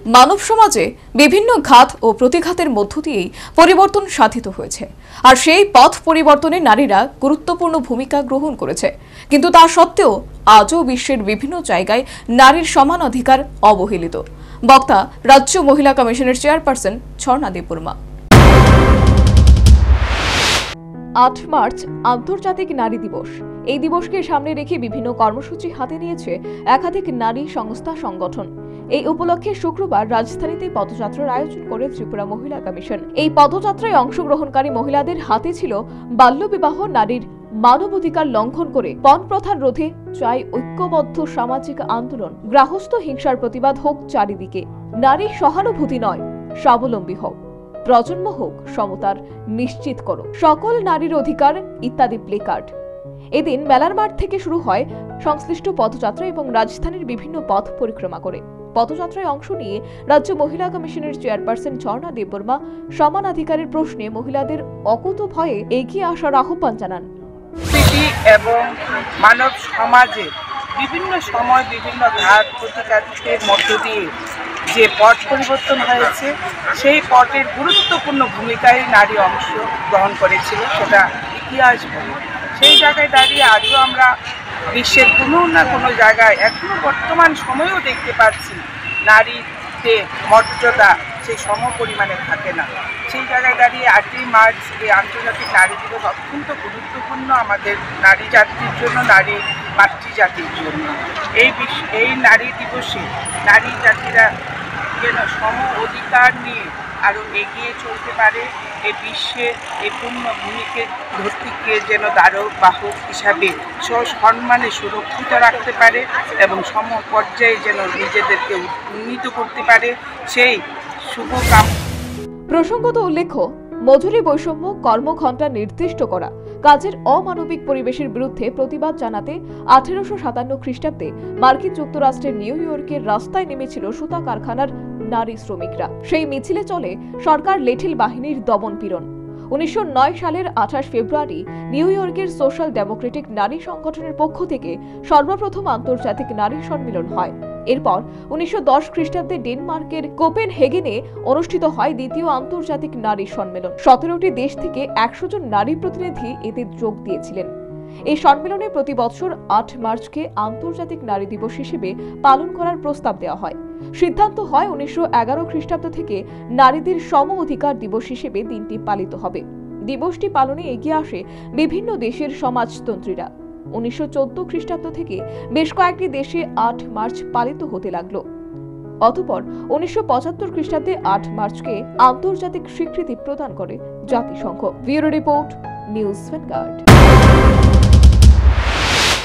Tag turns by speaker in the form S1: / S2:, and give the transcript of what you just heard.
S1: মানব সমাজে বিভিন্ন ঘাত ও প্রতিঘাতের মধ্য দিয়েই পরিবর্তন সাধিত হয়েছে, আর সেই পথ পরিবর্তনে নারীরা গুরুত্বপূর্ণ ভূমিকা গ্রহণ করেছে। কিন্তু তা সত্ত্বেও আজও বিশ্বের বিভিন্ন জায়গায় নারীর সমান অধিকার অবহেলিত। বক্তা রাজ্য মহিলা কমিশনের চেয়ারপারসন ঝর্ণা দেববর্মা। 8 মার্চ আন্তর্জাতিক নারী দিবস। এই দিবসকে সামনে রেখে বিভিন্ন কর্মসূচি হাতে নিয়েছে একাধিক নারী সংস্থা সংগঠন। এই উপলক্ষে শুক্রবার রাজধানীতে পদযাত্রার আয়োজন করে ত্রিপুরা মহিলা কমিশন। এই পদযাত্রায় অংশগ্রহণকারী মহিলাদের হাতে ছিল বাল্যবিবাহ, নারীর মানবাধিকার লঙ্ঘন করে পণ প্রথার রোধে চাই ঐক্যবদ্ধ সামাজিক আন্দোলন, গৃহস্থ হিংসার প্রতিবাদ হোক চারিদিকে, নারী সহানুভূতি নয় স্বাবলম্বী হোক, প্রজন্ম হোক সমতার নিশ্চিত করো, সকল নারীর অধিকার ইত্যাদি প্লেকার্ড। এদিন মেলার মাঠ থেকে শুরু হয় সংশ্লিষ্ট পদযাত্রা এবং রাজধানীর বিভিন্ন পথ পরিক্রমা করে। পদযাত্রায় অংশ নিয়ে রাজ্য মহিলা কমিশনের চেয়ারপারসন ঝর্ণা দেববর্মা সমানাধিকারের প্রশ্নে মহিলাদের অকুত ভয়ে এগিয়ে আসার আহ্বান জানান।
S2: এবং মানব সমাজে বিভিন্ন সময় বিভিন্ন ঘাত প্রতিঘাতের মধ্য দিয়ে যে পথ পরিবর্তন হয়েছে, সেই পথের গুরুত্বপূর্ণ ভূমিকায় নারী অংশ গ্রহণ করেছিল, সেটা ইতিহাস বলে। সেই জায়গায় দাঁড়িয়ে আজও আমরা বিশ্বের কোনো না কোনো জায়গায় এখনো বর্তমান সময়েও দেখতে পাচ্ছি নারীতে মর্যাদা সেই সম পরিমাণে থাকে না। সেই জায়গায় দাঁড়িয়ে 8ই মার্চ এই আন্তর্জাতিক নারী দিবস অত্যন্ত গুরুত্বপূর্ণ আমাদের নারী জাতির জন্য, নারী মাতৃজাতির জন্য। এই নারী দিবসে নারী জাতিরা যেন সম অধিকার নিয়ে আরও এগিয়ে চলতে পারে, এই বিশ্বে এই পূর্ণ ভূমিকে ধরতিকে যেন দ্বারক বাহক হিসাবে সসম্মানে সুরক্ষিত রাখতে পারে এবং সম পর্যায়ে যেন নিজেদেরকে উন্নীত করতে পারে, সেই শুভকাম।
S1: প্রসঙ্গত উল্লেখ্য, মজুরি বৈষম্য, কর্মঘণ্টা নির্দিষ্ট করা, কাজের অমানবিক পরিবেশের বিরুদ্ধে প্রতিবাদ জানাতে 1857 খ্রিস্টাব্দে মার্কিন যুক্তরাষ্ট্রের নিউ ইয়র্কের রাস্তায় নেমেছিল সুতা কারখানার নারী শ্রমিকরা। সেই মিছিলে চলে সরকার লেঠিল বাহিনীর দমন পীড়ন। 1909 সালের 28 ফেব্রুয়ারি নিউ ইয়র্কের সোশ্যাল ডেমোক্রেটিক নারী সংগঠনের পক্ষ থেকে সর্বপ্রথম আন্তর্জাতিক নারী সম্মেলন হয়। এরপর 1910 খ্রিস্টাব্দে ডেনমার্কের কোপেনহেগেনে অনুষ্ঠিত হয় দ্বিতীয় আন্তর্জাতিক নারী সম্মেলন। 17টি দেশ থেকে 100 জন নারী প্রতিনিধি এতে যোগ দিয়েছিলেন। এই সম্মেলনে প্রতি বছর 8 মার্চকে আন্তর্জাতিক নারী দিবস হিসেবে পালন করার প্রস্তাব দেওয়া হয়। সিদ্ধান্ত হয় 1911 খ্রিস্টাব্দ থেকে নারীদের সম অধিকার দিবস হিসেবে দিনটি পালিত হবে। দিবসটি পালনে এগিয়ে আসে বিভিন্ন দেশের সমাজতন্ত্রীরা। 1914 খ্রিস্টাব্দ থেকে বেশ কয়েকটি দেশে 8 মার্চ পালিত হতে লাগলো। অতঃপর 1975 খ্রিস্টাব্দে 8 মার্চকে আন্তর্জাতিক স্বীকৃতি প্রদান করে জাতিসংঘ। Bureau report, news vanguard.